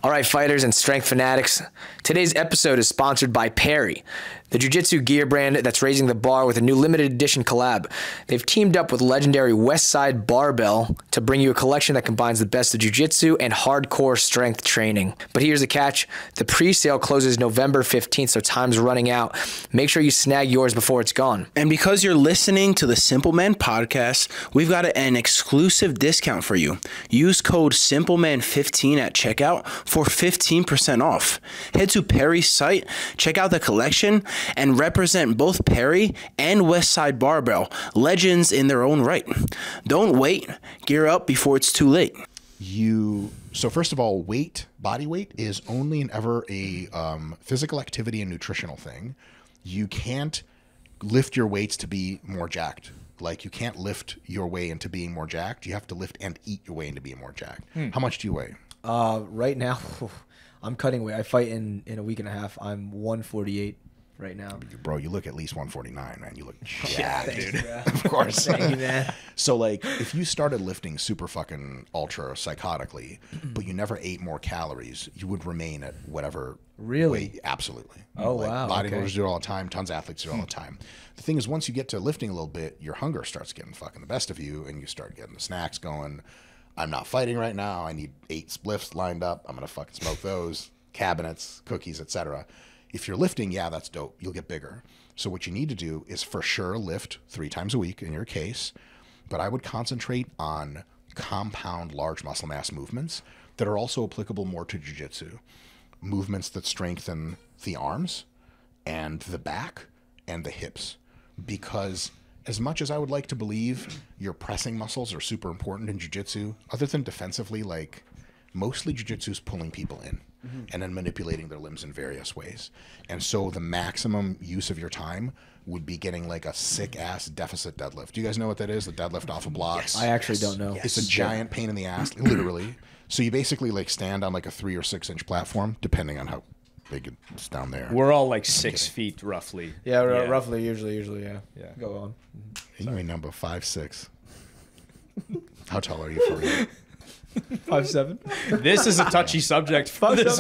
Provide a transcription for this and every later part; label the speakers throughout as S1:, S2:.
S1: All right, fighters and strength fanatics, today's episode is sponsored by Perry, the jiu-jitsu gear brand that's raising the bar with a new limited edition collab. They've teamed up with legendary Westside Barbell to bring you a collection that combines the best of jiu-jitsu and hardcore strength training. But here's the catch. The pre-sale closes November 15th, so time's running out. Make sure you snag yours before it's gone.
S2: And because you're listening to the Simpleman podcast, we've got an exclusive discount for you. Use code Simpleman15 at checkout for 15% off. Head to Perry's site, check out the collection, and represent both Perry and Westside Barbell, legends in their own right. Don't wait. Gear up before it's too late.
S3: So first of all, body weight is only and ever a physical activity and nutritional thing. You can't lift your weights to be more jacked. Like, you can't lift your way into being more jacked. You have to lift and eat your way into being more jacked. How much do you weigh?
S1: Right now, I'm cutting weight. I fight in a week and a half. I'm 148 right now.
S3: Bro, you look at least 149, man. You look jacked,
S1: yeah, thanks,
S3: dude.
S1: Bro.
S3: Of course.
S1: Thank you, man.
S3: So, like, if you started lifting super fucking ultra psychotically, but you never ate more calories, you would remain at whatever weight. Absolutely.
S1: Oh,
S3: like,
S1: wow.
S3: Bodybuilders do it all the time. Tons of athletes do it all the time. The thing is, once you get to lifting a little bit, your hunger starts getting fucking the best of you, and you start getting the snacks going. I'm not fighting right now. I need 8 spliffs lined up. I'm going to fucking smoke those. Cabinets, cookies, etc. If you're lifting, yeah, that's dope. You'll get bigger. So what you need to do is for sure lift 3 times a week in your case. But I would concentrate on compound large muscle mass movements that are also applicable more to jiu-jitsu. Movements that strengthen the arms and the back and the hips. Because as much as I would like to believe your pressing muscles are super important in jiu-jitsu, other than defensively, like, mostly jiu-jitsu is pulling people in and then manipulating their limbs in various ways. And so the maximum use of your time would be getting like a sick-ass deficit deadlift. Do you guys know what that is? The deadlift off of blocks?
S1: I actually don't know.
S3: It's a giant pain in the ass, literally. So you basically like stand on like a 3 or 6 inch platform, depending on how big it's down there.
S4: We're all like 6 feet roughly.
S1: Yeah, roughly, usually, yeah. Go on.
S3: You weigh number 5'6". How tall are you for real?
S1: 5'7".
S4: This is a touchy subject for this.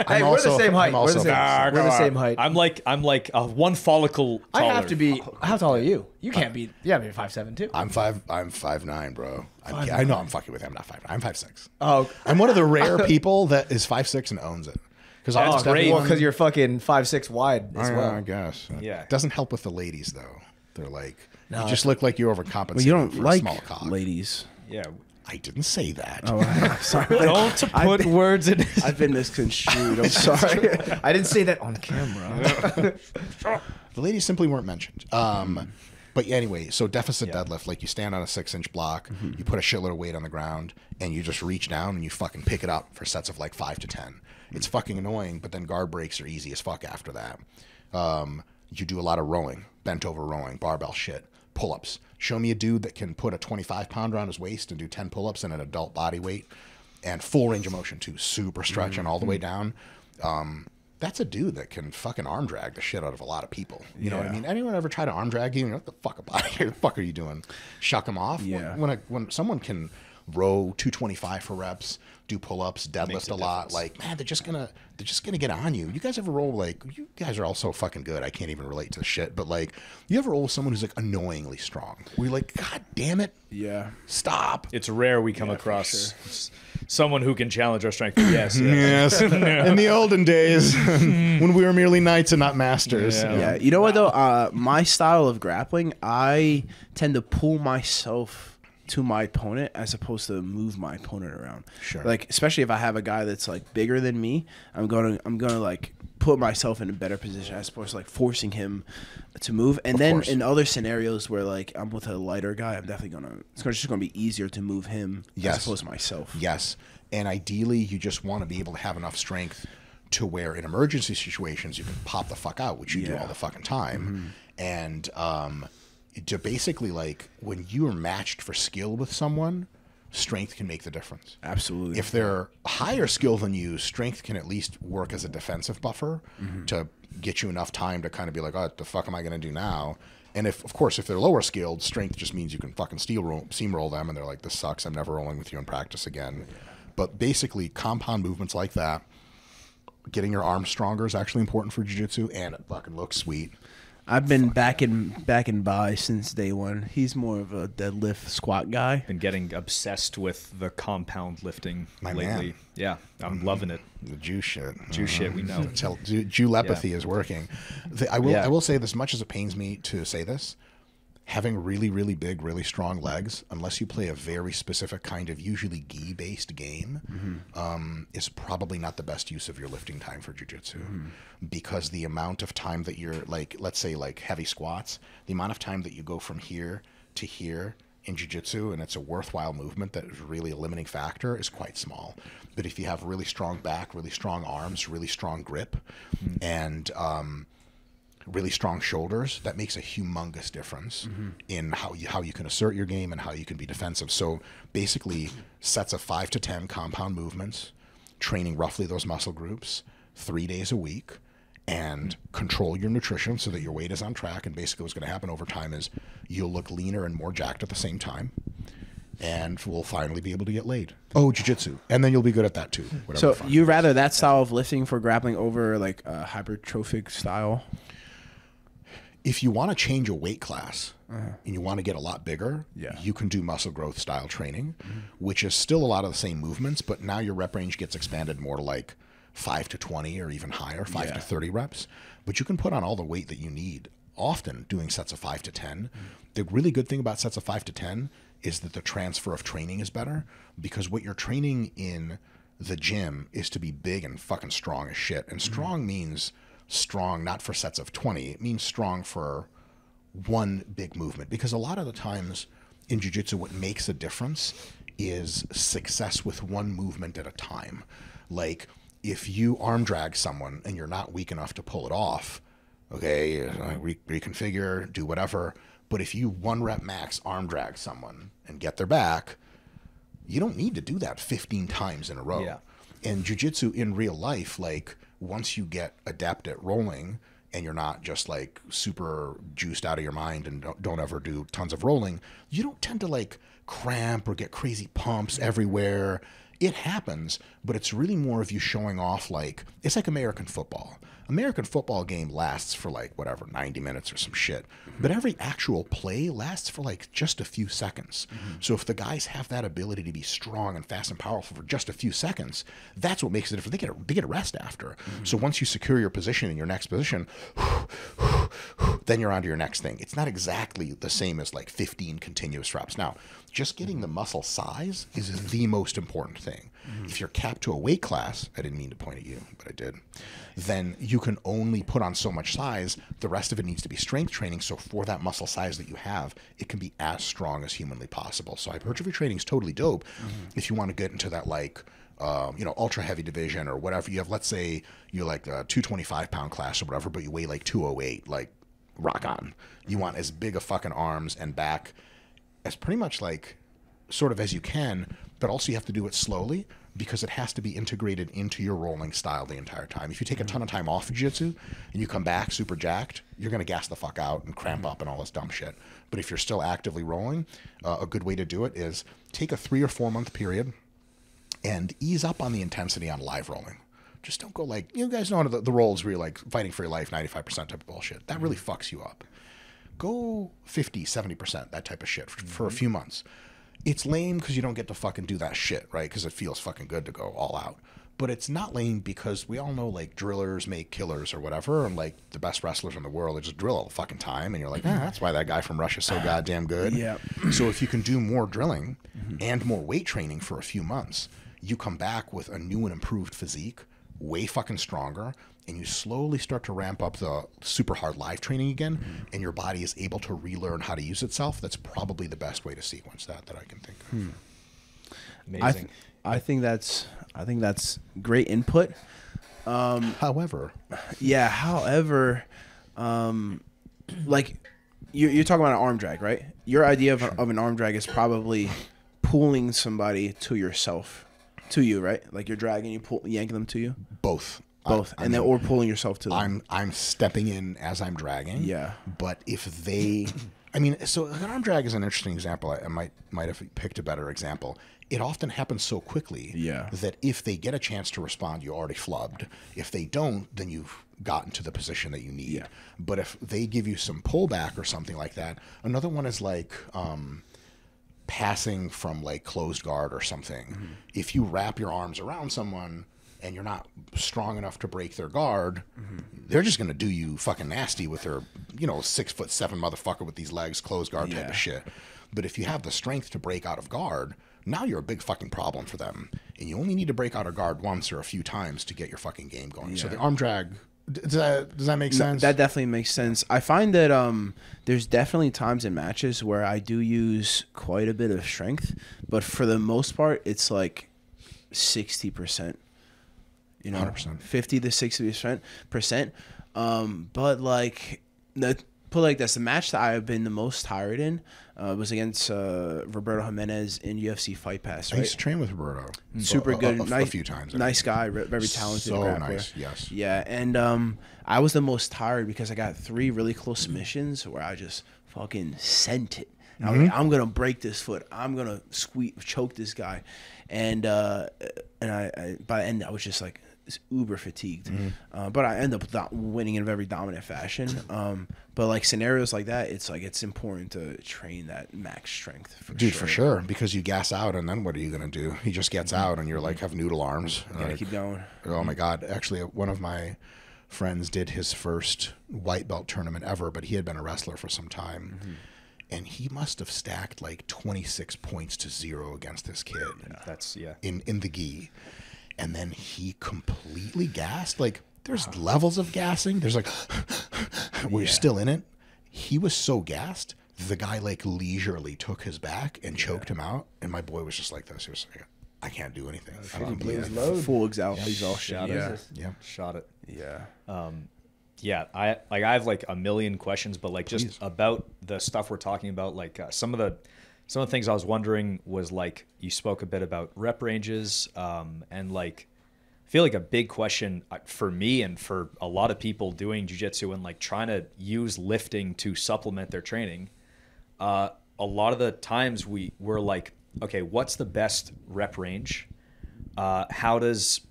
S1: Hey, we're the same height. We're the same height.
S4: I'm like one follicle taller.
S1: I have to be. How tall are you? You can't be. Yeah, maybe 5'7" too.
S3: I'm 5'9", bro. I know I'm fucking with him. I'm not 5'9". I'm 5'6".
S1: Oh,
S3: I'm one of the rare people that is 5'6" and owns it.
S4: That's great.
S1: Well, because you're fucking 5'6" wide as well.
S3: I guess.
S4: Yeah.
S3: It doesn't help with the ladies though. They're like, you just look like you're overcompensating.
S2: Well, you don't
S3: for
S2: like
S3: a small cock.
S2: ladies.
S4: Yeah.
S3: I didn't say that.
S2: Oh, sorry.
S4: Don't put words in.
S2: I've been misconstrued. I'm sorry.
S1: I didn't say that on camera.
S3: The ladies simply weren't mentioned. But yeah, anyway, so deficit deadlift, like you stand on a 6-inch block, you put a shitload of weight on the ground, and you just reach down and you fucking pick it up for sets of like 5 to 10. It's fucking annoying, but then guard breaks are easy as fuck after that. You do a lot of rowing, bent over rowing, barbell shit, pull-ups. Show me a dude that can put a 25-pounder on his waist and do 10 pull-ups in an adult body weight and full range of motion too, super stretching all the way down. That's a dude that can fucking arm drag the shit out of a lot of people. You know what I mean? Anyone ever try to arm drag you? What the fuck about here? The fuck are you doing? Shuck them off?
S2: Yeah.
S3: When someone can row 225 for reps, do pull-ups, deadlift a lot, like, man, they're just gonna get on you. You guys ever roll, like, you guys are all so fucking good, I can't even relate to the shit, but like, you ever roll with someone who's like annoyingly strong? We're like, God damn it.
S2: Yeah.
S3: Stop.
S4: It's rare we come across someone who can challenge our strength. Yes.
S3: Yes. In the olden days, when we were merely knights and not masters.
S2: Yeah. You know what though? My style of grappling, I tend to pull myself to my opponent as opposed to move my opponent around.
S3: Sure.
S2: Like, especially if I have a guy that's like bigger than me, I'm gonna like put myself in a better position as opposed to like forcing him to move. And then in other scenarios where like I'm with a lighter guy, I'm definitely it's just gonna be easier to move him as opposed to myself.
S3: Yes. And ideally you just want to be able to have enough strength to where in emergency situations you can pop the fuck out, which you do all the fucking time. And to basically, like, when you are matched for skill with someone, strength can make the difference.
S2: Absolutely.
S3: If they're higher skill than you, strength can at least work as a defensive buffer to get you enough time to kind of be like, oh, what the fuck am I going to do now? And if, of course, if they're lower skilled, strength just means you can fucking steamroll them, and they're like, this sucks, I'm never rolling with you in practice again. But basically, compound movements like that, getting your arms stronger is actually important for jiu-jitsu, and it fucking looks sweet.
S2: I've been backing by since day one. He's more of a deadlift squat guy.
S4: Been getting obsessed with the compound lifting lately.
S3: Man.
S4: Yeah, I'm loving it.
S3: The Jew shit.
S4: Jew shit, we know.
S3: Jew-lepathy is working. I will say this, much as it pains me to say this, having really, really big, really strong legs, unless you play a very specific kind of usually gi-based game, is probably not the best use of your lifting time for jiu-jitsu. Because the amount of time that you're, like, let's say, like, heavy squats, the amount of time that you go from here to here in jiu-jitsu, and it's a worthwhile movement that is really a limiting factor, is quite small. But if you have really strong back, really strong arms, really strong grip, and really strong shoulders, that makes a humongous difference in how you can assert your game and how you can be defensive. So basically, sets of 5 to 10 compound movements, training roughly those muscle groups 3 days a week, and control your nutrition so that your weight is on track. And basically what's going to happen over time is you'll look leaner and more jacked at the same time, and we'll finally be able to get laid. Oh, jiu-jitsu. And then you'll be good at that too.
S2: So you rather that style of lifting for grappling over like a hypertrophic style?
S3: If you want to change a weight class and you want to get a lot bigger,
S2: Yeah.
S3: you can do muscle growth style training, which is still a lot of the same movements, but now your rep range gets expanded more to like 5 to 20 or even higher, 5 to 30 reps. But you can put on all the weight that you need, often doing sets of 5 to 10. The really good thing about sets of 5 to 10 is that the transfer of training is better, because what you're training in the gym is to be big and fucking strong as shit. And strong means strong not for sets of 20. It means strong for one big movement. Because a lot of the times in jiu-jitsu, what makes a difference is success with one movement at a time. Like, if you arm drag someone and you're not weak enough to pull it off, okay, reconfigure, do whatever. But if you 1 rep max arm drag someone and get their back, you don't need to do that 15 times in a row.
S4: Yeah.
S3: In jiu-jitsu in real life, like, once you get adept at rolling and you're not just like super juiced out of your mind and don't ever do tons of rolling, you don't tend to like cramp or get crazy pumps everywhere. It happens, but it's really more of you showing off. Like, it's like American football. American football game lasts for like whatever, 90 minutes or some shit. But every actual play lasts for like just a few seconds. So if the guys have that ability to be strong and fast and powerful for just a few seconds, that's what makes it different. They get a rest after. So once you secure your position in your next position, then you're on to your next thing. It's not exactly the same as like 15 continuous reps. Now, just getting the muscle size is the most important thing. If you're capped to a weight class, I didn't mean to point at you, but I did, then you can only put on so much size. The rest of it needs to be strength training. So for that muscle size that you have, it can be as strong as humanly possible. So hypertrophy training is totally dope if you want to get into that like, ultra heavy division or whatever. You have, let's say you're like a 225-pound class or whatever, but you weigh like 208, like rock on. You want as big a fucking arms and back as pretty much like sort of as you can, but also you have to do it slowly because it has to be integrated into your rolling style the entire time. If you take a ton of time off of jiu-jitsu and you come back super jacked, you're going to gas the fuck out and cramp up and all this dumb shit. But if you're still actively rolling, a good way to do it is take a 3 or 4 month period and ease up on the intensity on live rolling. Just don't go like, you guys know the rolls where you're like fighting for your life, 95% type of bullshit. That really fucks you up. Go 50, 70%, that type of shit for a few months. It's lame because you don't get to fucking do that shit, right? Because it feels fucking good to go all out. But it's not lame because we all know like drillers make killers or whatever, and like the best wrestlers in the world, they just drill all the fucking time, and you're like, that's why that guy from Russia's so goddamn good.
S2: Yeah.
S3: So if you can do more drilling and more weight training for a few months, you come back with a new and improved physique, way fucking stronger, and you slowly start to ramp up the super hard live training again, and your body is able to relearn how to use itself. That's probably the best way to sequence that I can think of.
S4: Amazing.
S2: I think that's great input.
S3: However,
S2: like you're talking about an arm drag, right? Your idea of an arm drag is probably pulling somebody to yourself, to you, right? Like you're dragging, yanking them to you.
S3: both.
S2: Then or pulling yourself to them.
S3: I'm stepping in as I'm dragging.
S2: Yeah.
S3: But if they I mean, so an arm drag is an interesting example. I might have picked a better example. It often happens so quickly that if they get a chance to respond, you already flubbed. If they don't, then you've gotten to the position that you need. Yeah. But if they give you some pullback or something like that, another one is like passing from like closed guard or something. Mm-hmm. If you wrap your arms around someone and you're not strong enough to break their guard, they're just going to do you fucking nasty with their, 6'7" motherfucker with these legs, closed guard type of shit. But if you have the strength to break out of guard, now you're a big fucking problem for them. And you only need to break out of guard once or a few times to get your fucking game going. So the arm drag, does that make sense?
S2: That definitely makes sense. I find that there's definitely times in matches where I do use quite a bit of strength, but for the most part, it's like 60%.
S3: 100%.
S2: 50 to 60%. But like, put like this, the match that I've been the most tired in was against Roberto Jimenez in UFC Fight Pass. Right?
S3: I used to train with Roberto.
S2: Super good.
S3: A few times.
S2: Nice guy, very talented.
S3: So
S2: grappler.
S3: nice, yes.
S2: Yeah, and I was the most tired because I got 3 really close submissions where I just fucking sent it. I was like, I'm gonna break this foot. I'm gonna choke this guy, and I by the end I was just like uber fatigued. But I end up winning in a very dominant fashion. But like scenarios like that, it's important to train that max strength.
S3: For sure, because you gas out, and then what are you gonna do? He just gets out, and you're like have noodle arms.
S2: You gotta keep going.
S3: Oh my god! Actually, one of my friends did his first white belt tournament ever, but he had been a wrestler for some time. And he must have stacked like 26 points to 0 against this kid.
S4: That's
S3: in the gi. And then he completely gassed. Like, there's levels of gassing. There's like, where you're still in it. He was so gassed, the guy like leisurely took his back and choked him out. And my boy was just like this. He was like, I can't do anything.
S2: Full exhaustion.
S4: Shot it.
S2: Yeah.
S4: I have like a million questions, but like just about the stuff we're talking about, like some of the things I was wondering was like you spoke a bit about rep ranges, and like I feel like a big question for me and for a lot of people doing jiu-jitsu and like trying to use lifting to supplement their training. A lot of the times we're like, okay, what's the best rep range? How does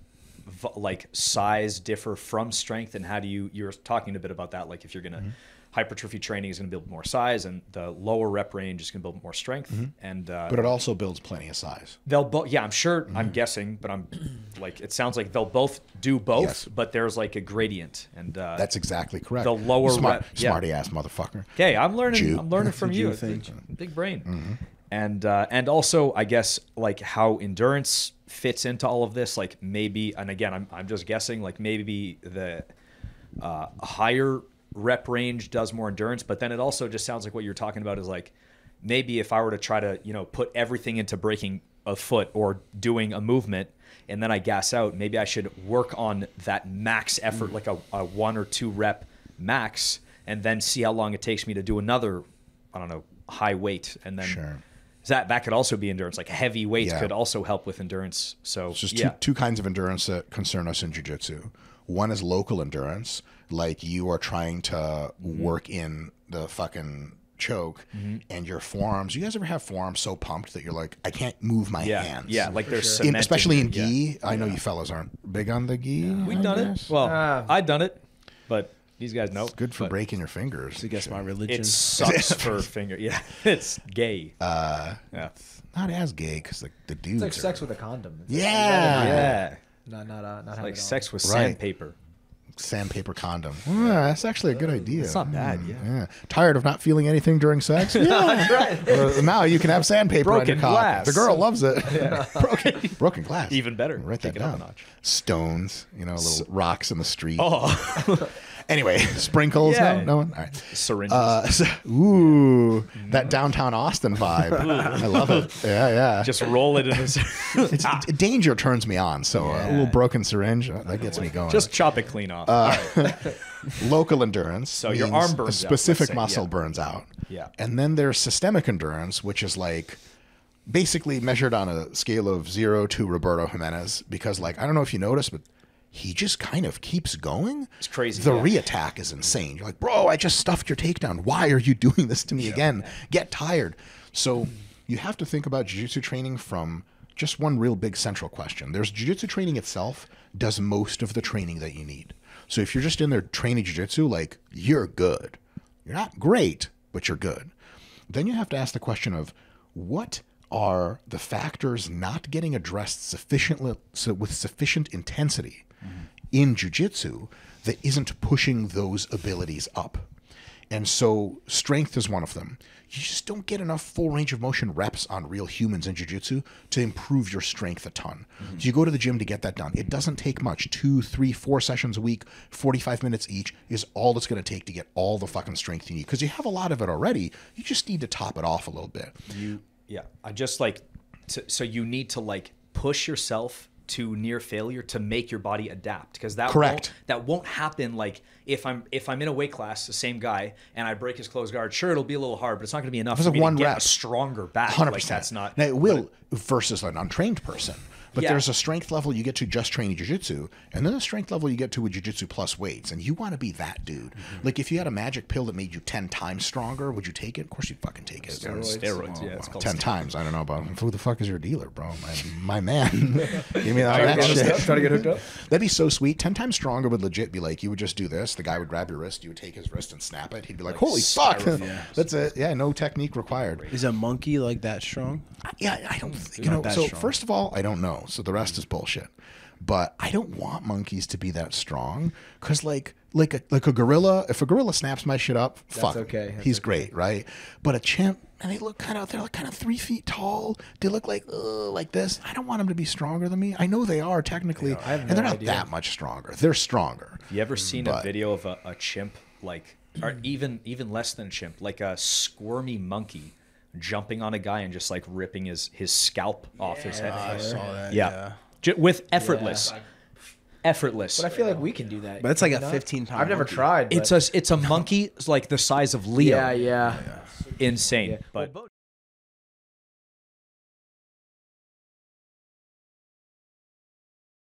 S4: like size differ from strength, and how do you're talking a bit about that, like if you're gonna hypertrophy training is going to build more size, and the lower rep range is going to build more strength, and
S3: but it also builds plenty of size.
S4: They'll both, I'm sure, I'm guessing, but I'm like, it sounds like they'll both do both, but there's like a gradient, and
S3: that's exactly correct.
S4: The lower
S3: smarty ass motherfucker.
S4: Okay, I'm learning from you. Big brain. And also, I guess, like how endurance fits into all of this, like maybe, and again, I'm just guessing, like maybe the higher rep range does more endurance, but then it also just sounds like what you're talking about is like, maybe if I were to try to, put everything into breaking a foot or doing a movement, and then I gas out, maybe I should work on that max effort, like a 1 or 2 rep max, and then see how long it takes me to do another, I don't know, high weight, and then that could also be endurance. Like heavy weights could also help with endurance. So
S3: it's just two kinds of endurance that concern us in jiu-jitsu. One is local endurance, like you are trying to work in the fucking choke, and your forearms. You guys ever have forearms so pumped that you're like, I can't move my hands?
S4: Yeah, like there's
S3: especially in gi. I know you fellas aren't big on the gi.
S4: We've done it. Well, I've done it, but these guys know.
S3: It's good for breaking your fingers.
S2: I guess my religion.
S4: It sucks for finger. Yeah, it's gay.
S3: Not as gay because the dudes.
S1: It's like sex with a condom.
S4: Yeah.
S1: Not
S4: like sex with sandpaper.
S3: Sandpaper condom. That's actually a good idea.
S4: It's not bad. Yeah.
S3: Tired of not feeling anything during sex? Yeah.
S1: That's right.
S3: Now you can have sandpaper on your cock.
S4: Glass.
S3: The girl loves it. Broken glass.
S4: Even better.
S3: Write that
S4: Take it up
S3: down.
S4: a notch.
S3: Stones. Little rocks in the street.
S4: Oh.
S3: Anyway, sprinkles.
S4: Yeah.
S3: No one. All right.
S4: Syringes.
S3: That downtown Austin vibe. I love it. Yeah.
S4: Just roll it in a...
S3: Danger turns me on, so a little broken syringe that gets me going.
S4: Just chop it clean off.
S3: Local endurance. So
S4: your arm burns
S3: a specific
S4: out,
S3: muscle burns out.
S4: Yeah.
S3: And then there's systemic endurance, which is like basically measured on a scale of 0 to Roberto Jimenez, because like I don't know if you noticed, but he just kind of keeps going.
S4: It's crazy.
S3: The re-attack is insane. You're like, bro, I just stuffed your takedown. Why are you doing this to me again? Get tired. So you have to think about jiu-jitsu training from just one real big central question. There's jiu-jitsu training itself does most of the training that you need. So if you're just in there training jiu-jitsu, like, you're good. You're not great, but you're good. Then you have to ask the question of what are the factors not getting addressed sufficiently, so with sufficient intensity in jiu-jitsu that isn't pushing those abilities up. And so strength is one of them. You just don't get enough full range of motion reps on real humans in jiu-jitsu to improve your strength a ton. So you go to the gym to get that done. It doesn't take much. 2, 3, 4 sessions a week, 45 minutes each is all it's going to take to get all the fucking strength you need. Because you have a lot of it already. You just need to top it off a little bit.
S4: I just like, so you need to like push yourself to near failure to make your body adapt, because that won't happen. Like if I'm in a weight class, the same guy, and I break his closed guard, sure, it'll be a little hard, but it's not going to be enough for me to get a stronger back.
S3: 100%.
S4: Like, that's not.
S3: Now, it will versus an untrained person. But there's a strength level you get to just training jiu-jitsu, and then a strength level you get to with jiu-jitsu plus weights, and you want to be that dude. Like, if you had a magic pill that made you 10 times stronger, would you take it? Of course you'd fucking take it.
S4: Steroids, yeah. It's called
S3: 10 times. I don't know about who the fuck is your dealer, bro? My man. Give me that shit.
S1: Try to get hooked up.
S3: That'd be so sweet. 10 times stronger would legit be like, you would just do this. The guy would grab your wrist. You would take his wrist and snap it. He'd be like, holy fuck. That's it. Yeah, no technique required.
S2: Is a monkey like that strong?
S3: Yeah, I don't, so first of all, I don't know. So the rest is bullshit. But I don't want monkeys to be that strong, because like a gorilla, if a gorilla snaps my shit up, fuck,
S1: okay.
S3: He's great, right? But a chimp, and they're like kind of 3 feet tall. They look like this. I don't want them to be stronger than me. I know they are technically, and they're not that much stronger. They're stronger.
S4: Have you ever seen a video of a chimp, like, or even less than a chimp, like a squirmy monkey jumping on a guy and just like ripping his scalp off his head?
S2: I saw that.
S4: Yeah. With effortless. Effortless.
S1: But I feel like we can do that.
S2: But it's like a 15-pound
S1: I've never tried.
S4: It's a monkey like the size of Leo.
S1: Yeah.
S4: Insane. But